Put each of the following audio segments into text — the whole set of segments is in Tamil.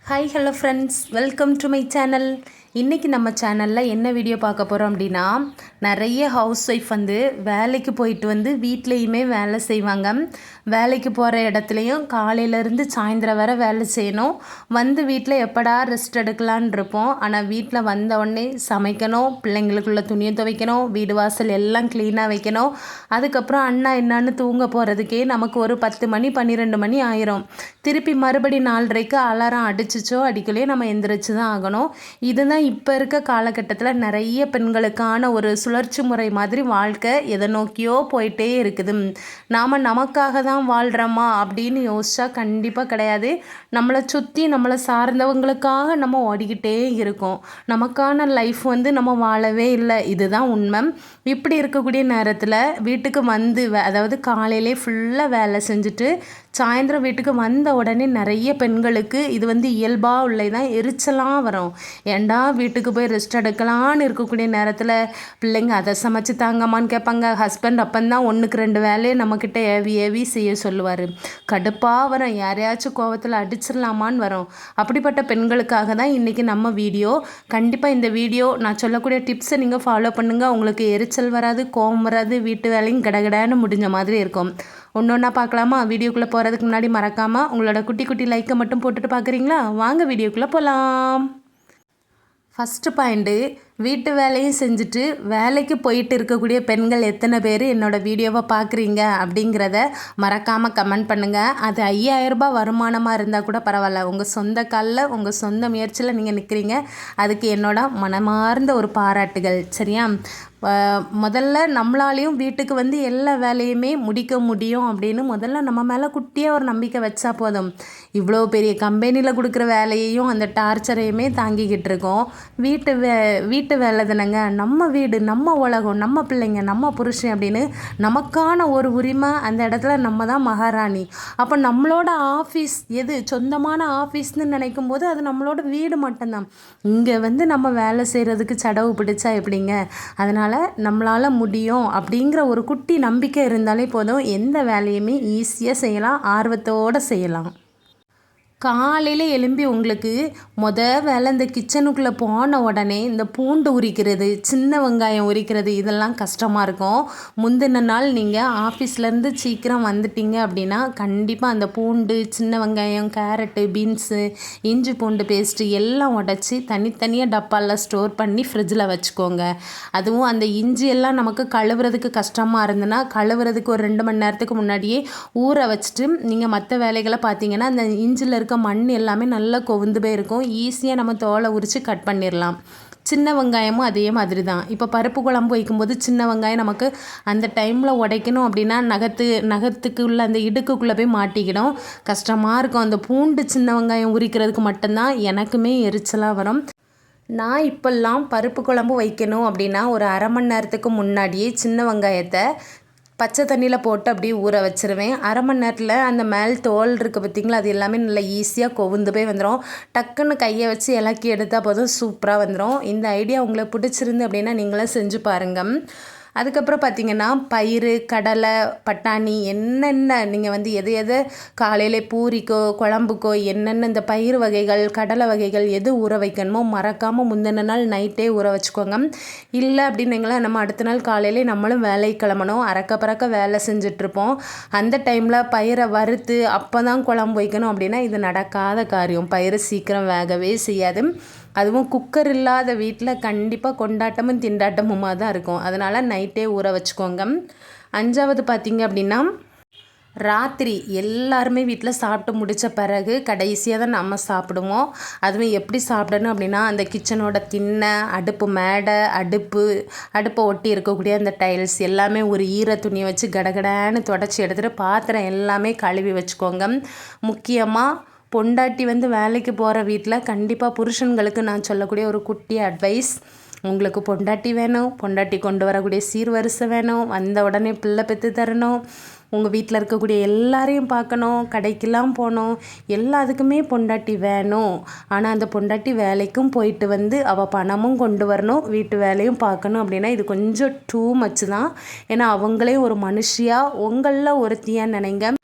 Hi hello friends, welcome to my channel. இன்றைக்கி நம்ம சேனலில் என்ன வீடியோ பார்க்க போகிறோம் அப்படின்னா, நிறைய ஹவுஸ் ஒய்ஃப் வேலைக்கு போயிட்டு வீட்லேயுமே வேலை செய்வாங்க. வேலைக்கு போகிற இடத்துலையும் காலையிலேருந்து சாயந்தரம் வரை வேலை செய்யணும். வீட்டில் எப்படா ரெஸ்ட் எடுக்கலான் இருப்போம். ஆனால் வீட்டில் வந்த உடனே சமைக்கணும், பிள்ளைங்களுக்குள்ள துணியை துவைக்கணும், வீடு வாசல் எல்லாம் க்ளீனாக வைக்கணும். அதுக்கப்புறம் அண்ணா என்னான்னு தூங்க போகிறதுக்கே நமக்கு ஒரு 10 மணி 12 மணி ஆயிரும். திருப்பி மறுபடி 4:30க்கு அலாரம் அடிச்சிச்சோ அடிக்கலையோ நம்ம எந்திரிச்சு தான் ஆகணும். இதுதான் இப்போ இருக்க காலகட்டத்தில் நிறைய பெண்களுக்கான ஒரு சுழற்சி முறை மாதிரி வாழ்க்கை எதை நோக்கியோ போயிட்டே இருக்குது. நாம் நமக்காக தான் வாழ்கிறோமா அப்படின்னு யோசிச்சா கண்டிப்பாக கிடையாது. நம்மளை சுற்றி நம்மளை சார்ந்தவங்களுக்காக நம்ம ஓடிக்கிட்டே இருக்கோம். நமக்கான லைஃப் நம்ம வாழவே இல்லை. இதுதான் உண்மை. இப்படி இருக்கக்கூடிய நேரத்தில் வீட்டுக்கு அதாவது காலையிலே ஃபுல்லாக வேலை செஞ்சுட்டு சாயந்தரம் வீட்டுக்கு வந்த உடனே நிறைய பெண்களுக்கு இது இயல்பாக உள்ளதான் எரிச்சலாக வரும். ஏண்டா வீட்டுக்கு போய் ரெஸ்ட் எடுக்கலான்னு இருக்கக்கூடிய நேரத்தில் பிள்ளைங்க அதை சமைச்சு தாங்கம்மான்னு கேட்பாங்க. ஹஸ்பண்ட் அப்பந்தான் 1க்கு 2 வேலையை நம்மக்கிட்ட ஏவி செய்ய சொல்லுவார். கடுப்பாக வரும், யாரையாச்சும் கோவத்தில் அடிச்சிடலாமான்னு வரும். அப்படிப்பட்ட பெண்களுக்காக தான் இன்றைக்கி நம்ம வீடியோ. கண்டிப்பாக இந்த வீடியோ நான் சொல்லக்கூடிய டிப்ஸை நீங்கள் ஃபாலோ பண்ணுங்கள். உங்களுக்கு எரிச்சல் வராது, கோவம் வராது, வீட்டு வேலையும் கடகடான்னு முடிஞ்ச மாதிரி இருக்கும். ஒன்றா பார்க்கலாமா? வீடியோக்குள்ளே போகிறதுக்கு முன்னாடி மறக்காமல் உங்களோட குட்டி குட்டி லைக்கை மட்டும் போட்டுட்டு பார்க்குறீங்களா? வாங்க வீடியோக்குள்ளே போகலாம். ஃபஸ்ட்டு பாயிண்ட்டு, வீட்டு வேலையும் செஞ்சுட்டு வேலைக்கு போயிட்டு இருக்கக்கூடிய பெண்கள் எத்தனை பேர் என்னோடய வீடியோவை பார்க்குறீங்க அப்படிங்கிறத மறக்காமல் கமெண்ட் பண்ணுங்கள். அது 5000 ரூபாய் வருமானமாக இருந்தால் கூட பரவாயில்ல. உங்கள் சொந்த காலில் உங்கள் சொந்த முயற்சியில் நீங்கள் நிற்கிறீங்க. அதுக்கு என்னோட மனமார்ந்த ஒரு பாராட்டுகள். சரியா? முதல்ல நம்மளாலையும் வீட்டுக்கு எல்லா வேலையுமே முடிக்க முடியும் அப்படின்னு முதல்ல நம்ம மேலே குட்டியாக ஒரு நம்பிக்கை வச்சா போதும். இவ்வளோ பெரிய கம்பெனியில் கொடுக்குற வேலையையும் அந்த டார்ச்சரையுமே தாங்கிக்கிட்டு இருக்கோம். வீட்டு வேலை தானேங்க, நம்ம வீடு, நம்ம உலகம், நம்ம பிள்ளைங்க, நம்ம புருஷன் அப்படின்னு நமக்கான ஒரு உரிமை. அந்த இடத்துல நம்ம தான் மகாராணி. அப்போ நம்மளோட ஆஃபீஸ் எது? சொந்தமான ஆஃபீஸ்னு நினைக்கும் போது அது நம்மளோட வீடு மட்டும்தான். இங்கே நம்ம வேலை செய்கிறதுக்கு சடவு பிடிச்சா எப்படிங்க? அதனால் நம்மளால் முடியும் அப்படிங்கிற ஒரு குட்டி நம்பிக்கை இருந்தாலே போதும். எந்த வேலையுமே ஈஸியாக செய்யலாம், ஆர்வத்தோடு செய்யலாம். காலையில் எழும்பி உங்களுக்கு வேலை இந்த கிச்சனுக்குள்ளே போன உடனே இந்த பூண்டு உரிக்கிறது, சின்ன வெங்காயம் உரிக்கிறது இதெல்லாம் கஷ்டமாக இருக்கும். முந்தின நாள் நீங்கள் ஆஃபீஸ்லேருந்து சீக்கிரம் வந்துட்டீங்க அப்படின்னா கண்டிப்பாக அந்த பூண்டு, சின்ன வெங்காயம், கேரட்டு, பீன்ஸு, இஞ்சி பூண்டு பேஸ்ட்டு எல்லாம் உடச்சி தனித்தனியாக டப்பாவில் ஸ்டோர் பண்ணி ஃப்ரிட்ஜில் வச்சுக்கோங்க. அதுவும் அந்த இஞ்சி எல்லாம் நமக்கு கழுவுறதுக்கு கஷ்டமாக இருந்ததுன்னா கழுவுறதுக்கு ஒரு 2 மணி நேரத்துக்கு முன்னாடியே ஊற வச்சுட்டு நீங்கள் மற்ற வேலைகளை பார்த்தீங்கன்னா அந்த இஞ்சில் இருக்க மண் எல்லாமே நல்லா கொவுந்து போயிருக்கும். ஈஸியாக நம்ம தோலை உரித்து கட் பண்ணிடலாம். சின்ன வெங்காயமும் அதே மாதிரி தான். இப்போ பருப்பு குழம்பு வைக்கும்போது சின்ன வெங்காயம் நமக்கு அந்த டைமில் உடைக்கணும் அப்படின்னா நகத்துக்குள்ளே அந்த இடுக்குள்ளே போய் மாட்டிக்கிடும், கஷ்டமாக இருக்கும். அந்த பூண்டு சின்ன வெங்காயம் உரிக்கிறதுக்கு மட்டும்தான் எனக்குமே எரிச்சலாக வரும். நான் இப்போல்லாம் பருப்பு குழம்பு வைக்கணும் அப்படின்னா ஒரு 1/2 மணி நேரத்துக்கு முன்னாடியே சின்ன வெங்காயத்தை பச்சை தண்ணியில் போட்டு அப்படியே ஊற வச்சுருவேன். 1/2 மணி நேரத்தில் அந்த மேல் தோல் இருக்குது பார்த்திங்களா, அது எல்லாமே நல்லா ஈஸியாக கொவுந்து போய் வந்துடும். டக்குன்னு கையை வச்சு இலக்கி எடுத்தால் போதும், சூப்பராக வந்துடும். இந்த ஐடியா உங்களுக்கு பிடிச்சிருந்து அப்படின்னா நீங்களும் செஞ்சு பாருங்கள். அதுக்கப்புறம் பார்த்திங்கன்னா பயிறு, கடலை, பட்டாணி என்னென்ன நீங்கள் எது காலையில் பூரிக்கோ குழம்புக்கோ என்னென்ன இந்த பயிறு வகைகள், கடலை வகைகள் எது ஊற வைக்கணுமோ மறக்காமல் முந்தின நாள் நைட்டே ஊற வச்சுக்கோங்க. இல்லை அப்படின்னீங்களா நம்ம அடுத்த நாள் காலையிலே நம்மளும் வேலைக்கு கிளம்பணும், அறக்க பறக்க வேலை செஞ்சிட்ருப்போம். அந்த டைமில் பயிரை வறுத்து அப்போ தான் குழம்பு வைக்கணும் அப்படின்னா இது நடக்காத காரியம். பயிறு சீக்கிரம் வேகவே செய்யாது. அதுவும் குக்கர் இல்லாத வீட்டில் கண்டிப்பாக கொண்டாட்டமும் திண்டாட்டமுமாக தான் இருக்கும். அதனால் நைட்டே ஊற வச்சுக்கோங்க. 5வது பார்த்திங்க அப்படின்னா ராத்திரி எல்லாருமே வீட்டில் சாப்பிட்டு முடித்த பிறகு கடைசியாக தான் நம்ம சாப்பிடுவோம். அதுவும் எப்படி சாப்பிடணும் அப்படின்னா அந்த கிச்சனோட திண்ணை, அடுப்பு மேடை, அடுப்பை ஒட்டி இருக்கக்கூடிய அந்த டைல்ஸ் எல்லாமே ஒரு ஈர துணியை வச்சு கடகடான்னு தொடச்சி எடுத்துகிட்டு பாத்திரம் எல்லாமே கழுவி வச்சுக்கோங்க. முக்கியமாக பொண்டாட்டி வேலைக்கு போகிற வீட்டில் கண்டிப்பாக புருஷன்களுக்கு நான் சொல்லக்கூடிய ஒரு குட்டி அட்வைஸ், உங்களுக்கு பொண்டாட்டி வேணும், பொண்டாட்டி கொண்டு வரக்கூடிய சீர்வரிசை வேணும், வந்த உடனே பிள்ளை பெற்று தரணும், உங்கள் வீட்டில் இருக்கக்கூடிய எல்லாரையும் பார்க்கணும், கடைக்கெல்லாம் போகணும், எல்லாத்துக்குமே பொண்டாட்டி வேணும். ஆனால் அந்த பொண்டாட்டி வேலைக்கும் போயிட்டு அவள் பணமும் கொண்டு வரணும், வீட்டு வேலையும் பார்க்கணும் அப்படின்னா இது கொஞ்சம் டூ மச் தான். ஏன்னா அவங்களே ஒரு மனுஷியாக உங்களில் ஒருத்தியாக நினைங்க.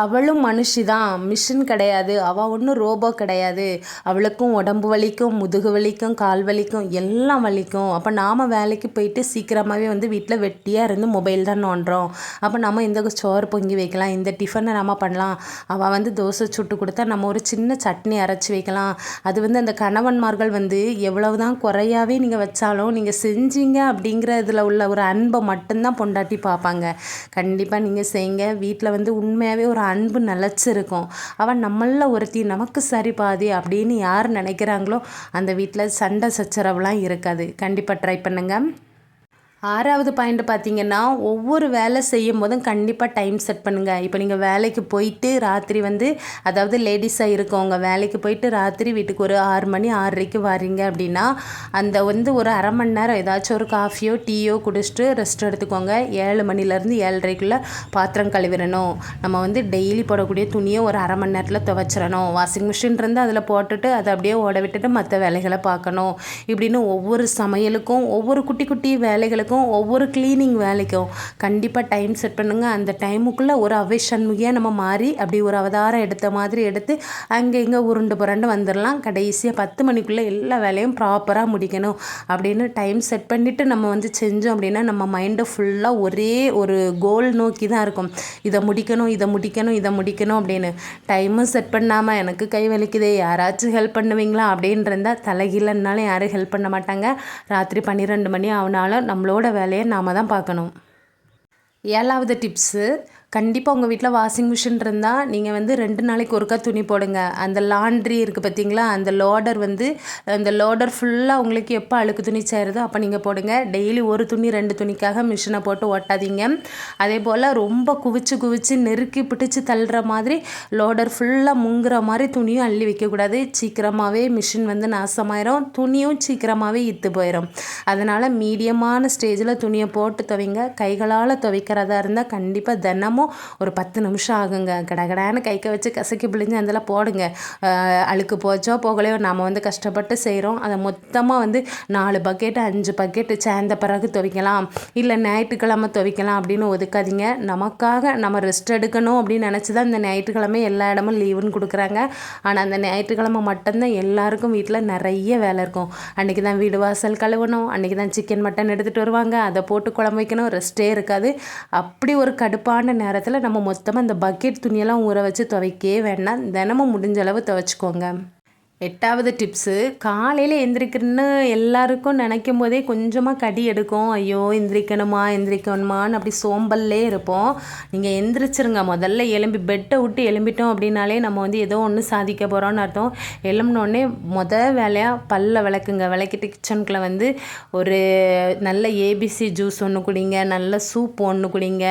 அவளும் மனுஷி தான், மிஷின் கிடையாது. அவள் ஒன்றும் ரோபோ கிடையாது. அவளுக்கும் உடம்பு வலிக்கும், முதுகு வலிக்கும், கால் வலிக்கும், எல்லாம் வலிக்கும். அப்போ நாம் வேலைக்கு போயிட்டு சீக்கிரமாகவே வந்து வீட்டில் வெட்டியாக இருந்து மொபைல் தான் நோண்டுறோம். அப்போ நம்ம இந்த சோறு பொங்கி வைக்கலாம், இந்த டிஃபனை நம்ம பண்ணலாம். அவள் வந்து தோசை சுட்டு கொடுத்தா நம்ம ஒரு சின்ன சட்னி அரைச்சி வைக்கலாம். அது வந்து அந்த கணவன்மார்கள் வந்து எவ்வளவு தான் குறையாவே நீங்கள் வச்சாலும் நீங்கள் செஞ்சீங்க அப்படிங்கிற இதில் உள்ள ஒரு அன்பை மட்டும்தான் பொண்டாட்டி பார்ப்பாங்க. கண்டிப்பாக நீங்கள் செய்யுங்க. வீட்டில் வந்து உண்மையாகவே ஒரு அன்பு நிலச்சிருக்கும். அவன் நம்மள ஒருத்தி, நமக்கு சரி பாதி அப்படின்னு யார் நினைக்கிறாங்களோ அந்த வீட்டில் சண்டை சச்சரவுலாம் இருக்காது. கண்டிப்பாக ட்ரை பண்ணுங்கள். 6வது பாயிண்ட் பார்த்தீங்கன்னா, ஒவ்வொரு வேலை செய்யும் போதும் கண்டிப்பாக டைம் செட் பண்ணுங்கள். இப்போ நீங்கள் வேலைக்கு போயிட்டு ராத்திரி வந்து, அதாவது லேடிஸாக இருக்கவங்க வேலைக்கு போயிட்டு ராத்திரி வீட்டுக்கு ஒரு 6 மணி 6:30க்கு வாரீங்க அப்படின்னா, அந்த வந்து ஒரு அரை மணி நேரம் ஏதாச்சும் ஒரு காஃபியோ டீயோ குடிச்சிட்டு ரெஸ்ட் எடுத்துக்கோங்க. 7 மணிலேருந்து 7:30க்குள்ளே பாத்திரம் கழுவிடணும். நம்ம வந்து டெய்லி போடக்கூடிய துணியை ஒரு அரை மணி நேரத்தில் துவைச்சிடணும். வாஷிங் மிஷின் இருந்து அதில் போட்டுட்டு அதை அப்படியே ஓட விட்டுட்டு மற்ற வேலைகளை பார்க்கணும். இப்படின்னு ஒவ்வொரு சமையலுக்கும், ஒவ்வொரு குட்டி குட்டி வேலைகளுக்கும், ஒவ்வொரு கிளீனிங் வேலைக்கும் கண்டிப்பாக டைம் செட் பண்ணுங்கள். அந்த டைமுக்குள்ளே ஒரு அவ்வைசண்முகியாக நம்ம மாறி அப்படி ஒரு அவதாரம் எடுத்த மாதிரி எடுத்து அங்கே இங்கே உருண்டு புரண்டு வந்துடலாம். கடைசியாக 10 மணிக்குள்ளே எல்லா வேலையும் ப்ராப்பராக முடிக்கணும் அப்படின்னு டைம் செட் பண்ணிவிட்டு நம்ம வந்து செஞ்சோம் அப்படின்னா நம்ம மைண்டு ஃபுல்லாக ஒரே ஒரு கோல் நோக்கி தான் இருக்கும். இதை முடிக்கணும், இதை முடிக்கணும், இதை முடிக்கணும் அப்படின்னு. டைமும் செட் பண்ணாமல் எனக்கு கை வலிக்குதே, யாராச்சும் ஹெல்ப் பண்ணுவீங்களா அப்படின்னு இருந்தால் தலைகீழன்னாலும் யாரும் ஹெல்ப் பண்ண மாட்டாங்க. ராத்திரி 12 மணி ஆனாலும் நம்மளோட வேலையை நாம் தான் பார்க்கணும். 7வது டிப்ஸு, கண்டிப்பாக உங்கள் வீட்டில் வாஷிங் மிஷின் இருந்தால் நீங்கள் வந்து 2 நாளைக்கு ஒருக்கா துணி போடுங்க. அந்த லாண்ட்ரி இருக்குது பார்த்தீங்களா, அந்த லோடர் வந்து அந்த லோடர் ஃபுல்லாக உங்களுக்கு எப்போ அழுக்கு துணி சேருதோ அப்போ நீங்கள் போடுங்க. டெய்லி ஒரு துணி 2 துணிக்காக மிஷினை போட்டு ஓட்டாதீங்க. அதே போல் ரொம்ப குவிச்சு நெருக்கி பிடிச்சி தள்ளுற மாதிரி லோடர் ஃபுல்லாக முங்குற மாதிரி துணியும் அள்ளி வைக்கக்கூடாது. சீக்கிரமாகவே மிஷின் வந்து நாசமாயிரும், துணியும் சீக்கிரமாகவே இத்து போயிடும். அதனால் மீடியமான ஸ்டேஜில் துணியை போட்டு துவைங்க. கைகளால் துவைக்கிறதா இருந்தால் கண்டிப்பாக தினமும் ஒரு 10 நிமிஷம் ஆகுங்க. கடகடான்னு கைக்க வச்சு கசக்கி பிழிஞ்சு அதில் போடுங்க. அழுக்கு போச்சோ போகலையோ நாம் வந்து கஷ்டப்பட்டு செய்கிறோம். அதை மொத்தமாக வந்து 4 பக்கெட்டு 5 பக்கெட்டு சேர்ந்த பிறகு துவைக்கலாம், இல்லை ஞாயிற்றுக்கிழமை துவைக்கலாம் அப்படின்னு ஒதுக்காதீங்க. நமக்காக நம்ம ரெஸ்ட் எடுக்கணும் அப்படின்னு நினச்சி தான் இந்த ஞாயிற்றுக்கிழமை எல்லா இடமும் லீவுன்னு கொடுக்குறாங்க. ஆனால் அந்த ஞாயிற்றுக்கிழமை மட்டும்தான் எல்லாருக்கும் வீட்டில் நிறைய வேலை இருக்கும். அன்றைக்கி தான் வீடு வாசல் கழுவணும், அன்றைக்கி தான் சிக்கன் மட்டன் எடுத்துகிட்டு வருவாங்க, அதை போட்டு குழம்பு வைக்கணும், ரெஸ்ட்டே இருக்காது. அப்படி ஒரு கடுப்பான நேரத்தில் நம்ம மொத்தமாக இந்த பக்கெட் துணியெல்லாம் ஊற வச்சு துவைக்கவே வேண்டாம். தினமும் முடிஞ்ச அளவு துவைச்சிக்கோங்க. 8வது டிப்ஸு, காலையில் எந்திரிக்கிறன்னு எல்லாருக்கும் நினைக்கும் போதே கொஞ்சமாக கடி எடுக்கும். ஐயோ எந்திரிக்கணுமான்னு அப்படி சோம்பல்லே இருப்போம். நீங்கள் எந்திரிச்சிருங்க. முதல்ல எலும்பி பெட்டை விட்டு எழும்பிட்டோம் அப்படின்னாலே நம்ம வந்து ஏதோ ஒன்று சாதிக்க போகிறோன்னு அர்த்தம். எழும்பினோடனே வேலையாக பல்ல விளக்குங்க. விளக்கிட்டு கிச்சனுக்குள்ளே வந்து ஒரு நல்ல ஏபிசி ஜூஸ் ஒன்று குடிங்க, நல்ல சூப் ஒன்று குடிங்க.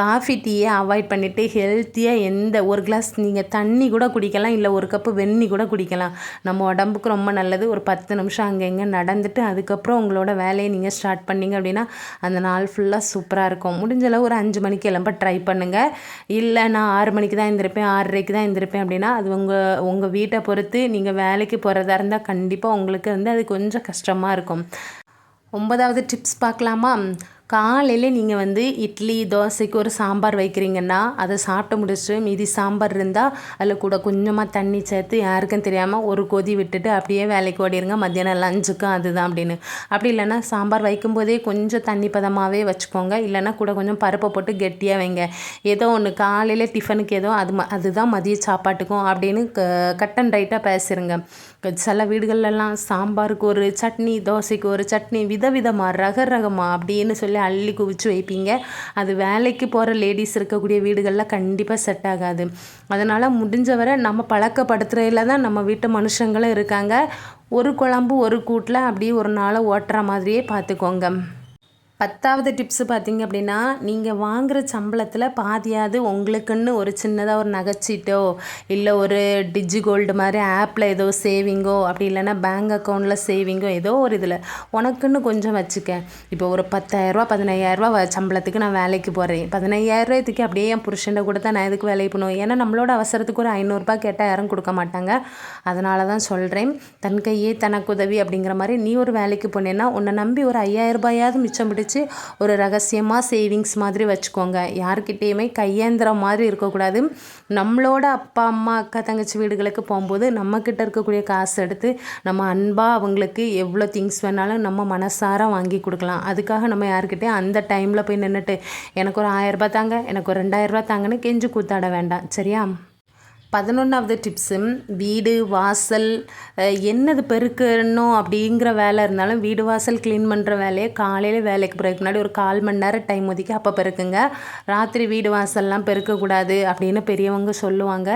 காஃபி டீயை அவாய்ட் பண்ணிவிட்டு ஹெல்த்தியாக ஒரு கிளாஸ் நீங்கள் தண்ணி கூட குடிக்கலாம், இல்லை ஒரு கப்பு வெந்நி கூட குடிக்கலாம். நம்ம உடம்புக்கு ரொம்ப நல்லது. ஒரு 10 நிமிஷம் அங்கே இங்கே நடந்துட்டு அதுக்கப்புறம் உங்களோட வேலையை நீங்கள் ஸ்டார்ட் பண்ணிங்க அப்படின்னா அந்த நாள் ஃபுல்லாக சூப்பராக இருக்கும். முடிஞ்சளவு ஒரு 5 மணிக்கு எழும்ப ட்ரை பண்ணுங்கள். இல்லை நான் 6 மணிக்கு தான் எழுந்திருப்பேன், 6:30க்கு தான் எழுந்திருப்பேன் அப்படின்னா அது உங்கள் வீட்டை பொறுத்து. நீங்கள் வேலைக்கு போகிறதா இருந்தால் கண்டிப்பாக உங்களுக்கு வந்து அது கொஞ்சம் கஷ்டமாக இருக்கும். 9வது டிப்ஸ் பார்க்கலாமா? காலையில் நீங்கள் வந்து இட்லி தோசைக்கு ஒரு சாம்பார் வைக்கிறீங்கன்னா அதை சாப்பிட்டு முடிச்சுட்டு மீதி சாம்பார் இருந்தால் அதில் கூட கொஞ்சமாக தண்ணி சேர்த்து யாருக்கும் தெரியாமல் ஒரு கொதி விட்டுட்டு அப்படியே வேலைக்கு ஓடிடுங்க. மத்தியானம் லஞ்சுக்கும் அதுதான் அப்படின்னு. அப்படி இல்லைன்னா சாம்பார் வைக்கும்போதே கொஞ்சம் தண்ணி பதமாகவே வச்சுக்கோங்க. இல்லைன்னா கூட கொஞ்சம் பருப்பை போட்டு கெட்டியாக வைங்க. ஏதோ ஒன்று காலையில் டிஃபனுக்கு ஏதோ அதுதான் மதிய சாப்பாட்டுக்கும் அப்படின்னு கட் அண்ட் ரைட்டாக பேசிடுங்க. சில வீடுகள்லாம் சாம்பாருக்கு ஒரு சட்னி, தோசைக்கு ஒரு சட்னி, விதவிதமாக ரகமாக அப்படின்னு சொல்லி அள்ளி குவிச்சு வைப்பீங்க. அது வேலைக்கு போகிற லேடிஸ் இருக்கக்கூடிய வீடுகளில் கண்டிப்பாக செட் ஆகாது. அதனால் முடிஞ்சவரை நம்ம பழக்கப்படுத்துகிறதுல தான் நம்ம வீட்டு மனுஷங்களும் இருக்காங்க. ஒரு குழம்பு ஒரு கூட்டில் அப்படியே ஒரு நாளை ஓட்டுற மாதிரியே பார்த்துக்கோங்க. 10வது டிப்ஸு பார்த்திங்க அப்படின்னா, நீங்கள் வாங்குகிற சம்பளத்தில் பாதியாவது உங்களுக்குன்னு ஒரு சின்னதாக ஒரு நகைச்சீட்டோ இல்லை ஒரு டிஜி கோல்டு மாதிரி ஆப்பில் ஏதோ சேவிங்கோ அப்படி இல்லைன்னா பேங்க் அக்கௌண்ட்டில் சேவிங்கோ ஏதோ ஒரு இதில் உனக்குன்னு கொஞ்சம் வச்சுக்க. இப்போ ஒரு 10,000 15,000 சம்பளத்துக்கு நான் வேலைக்கு போகிறேன். 15,000 அப்படியே என் புருஷன்ட கொடுத்தா நான் எதுக்கு வேலைக்கு போகணும்? ஏன்னா நம்மளோட அவசரத்துக்கு ஒரு 500 கேட்டால் யாரும் கொடுக்க மாட்டாங்க. அதனால தான் சொல்கிறேன், தன் கையே தனக்கு உதவி அப்படிங்கிற மாதிரி நீ ஒரு வேலைக்கு போனேன்னா உன்னை நம்பி ஒரு 5,000 மிச்சம் பிடிச்சி பிடிச்சி ஒரு ரகசியமாக சேவிங்ஸ் மாதிரி வச்சுக்கோங்க. யார்கிட்டேயுமே கையேந்திர மாதிரி இருக்கக்கூடாது. நம்மளோட அப்பா அம்மா அக்கா தங்கச்சி வீடுகளுக்கு போகும்போது நம்மக்கிட்ட இருக்கக்கூடிய காசு எடுத்து நம்ம அன்பாக அவங்களுக்கு எவ்வளோ திங்ஸ் வேணாலும் நம்ம மனசார வாங்கி கொடுக்கலாம். அதுக்காக நம்ம யார்கிட்டயும் அந்த டைமில் போய் நின்றுட்டு எனக்கு ஒரு 1000 தாங்க, எனக்கு ஒரு 2000 தாங்கன்னு கெஞ்சு கூத்தாட வேண்டாம். சரியா? 11வது டிப்ஸு, வீடு வாசல் என்னது பெருக்கணும் அப்படிங்கிற வேலை இருந்தாலும் வீடு வாசல் க்ளீன் பண்ணுற வேலையை காலையில் வேலைக்கு போகிறதுக்கு முன்னாடி ஒரு 1/4 மணி நேரம் டைம் ஒதுக்கி அப்போ பெருக்குங்க. ராத்திரி வீடு வாசல்லாம் பெருக்கக்கூடாது அப்படின்னு பெரியவங்க சொல்லுவாங்க.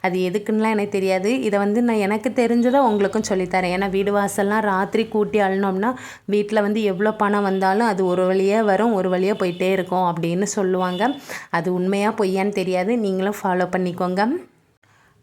அது எதுக்குன்னுலாம் எனக்கு தெரியாது. இதை நான் எனக்கு தெரிஞ்சதை உங்களுக்கும் சொல்லித்தரேன். ஏன்னா வீடு வாசல்லாம் ராத்திரி கூட்டி அள்ளனோம்னா வீட்டில் எவ்வளோ பணம் வந்தாலும் அது ஒரு வழியாக வரும், ஒரு வழியாக போயிட்டே இருக்கும் அப்படின்னு சொல்லுவாங்க. அது உண்மையாக பொய்யான்னு தெரியாது. நீங்களும் ஃபாலோ பண்ணிக்கோங்க.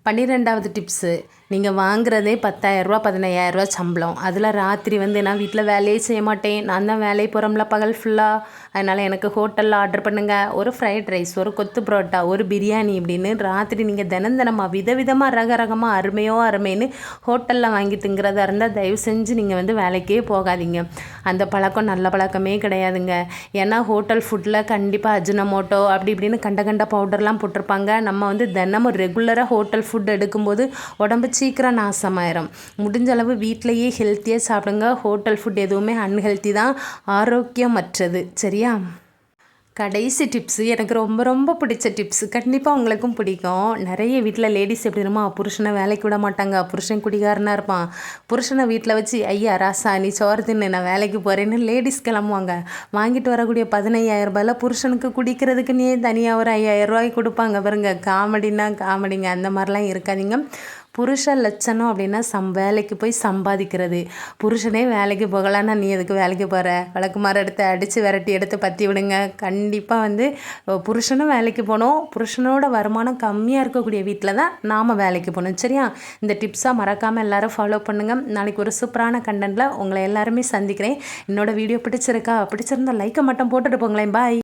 12வது டிப்ஸு, நீங்கள் வாங்குறதே 10,000 15,000 சம்பளம். அதில் ராத்திரி நான் வீட்டில் வேலையே செய்ய மாட்டேன், நான் தான் வேலையை போகிறோம்ல பகல் ஃபுல்லாக, அதனால் எனக்கு ஹோட்டலில் ஆர்டர் பண்ணுங்கள், ஒரு ஃப்ரைட் ரைஸ், ஒரு கொத்து புரோட்டா, ஒரு பிரியாணி இப்படின்னு ராத்திரி நீங்கள் தினமாக விதவிதமாக ரகரகமாக அருமைன்னு ஹோட்டலில் வாங்கி திங்கிறதா இருந்தால் தயவு செஞ்சு நீங்கள் வேலைக்கே போகாதீங்க. அந்த பழக்கம் நல்ல பழக்கமே கிடையாதுங்க. ஏன்னா ஹோட்டல் ஃபுட்டில் கண்டிப்பாக அஜினமோட்டோ அப்படி இப்படின்னு கண்ட பவுடர்லாம் போட்டிருப்பாங்க. நம்ம தினமும் ரெகுலராக ஹோட்டல் ஃபுட் எடுக்கும்போது உடம்பு சீக்கிரம் நாசமாயிரும். முடிஞ்ச அளவு வீட்டிலையே ஹெல்த்தியாக சாப்பிடுங்க. ஹோட்டல் ஃபுட் எதுவுமே அன்ஹெல்த்தி தான், ஆரோக்கியமற்றது. சரியா? கடைசி டிப்ஸு, எனக்கு ரொம்ப பிடிச்ச டிப்ஸு, கண்டிப்பாக உங்களுக்கும் பிடிக்கும். நிறைய வீட்டில் லேடிஸ் எப்படி தெரியுமா, புருஷனை வேலைக்கு விட மாட்டாங்க, புருஷன் குடிகாரனாக இருப்பான், புருஷனை வீட்டில் வச்சு ஐயா ராசா நீ சோறு தின்னு நான் வேலைக்கு போகிறேன்னு லேடிஸ் கிளம்புவாங்க. வாங்கிட்டு வரக்கூடிய 15,000 புருஷனுக்கு குடிக்கிறதுக்குன்னே தனியாக ஒரு 5,000 கொடுப்பாங்க பாருங்க. காமெடிங்க. அந்த மாதிரிலாம் இருக்காதீங்க. புருஷ லட்சணம் அப்படின்னா வேலைக்கு போய் சம்பாதிக்கிறது. புருஷனே வேலைக்கு போகலான்னா நீ எதுக்கு வேலைக்கு போகிற, விளக்குமாறு எடுத்து அடித்து விரட்டி எடுத்து பற்றி விடுங்க. கண்டிப்பாக புருஷனும் வேலைக்கு போகணும். புருஷனோட வருமானம் கம்மியாக இருக்கக்கூடிய வீட்டில் தான் நாம் வேலைக்கு போகணும். சரியா? இந்த டிப்ஸாக மறக்காமல் எல்லோரும் ஃபாலோ பண்ணுங்கள். நாளைக்கு ஒரு சூப்பரான கண்டென்ட்டில் உங்களை எல்லாருமே சந்திக்கிறேன். என்னோடய வீடியோ பிடிச்சிருந்தா லைக்கை மட்டும் போட்டுட்டு போங்களேன். பாய்.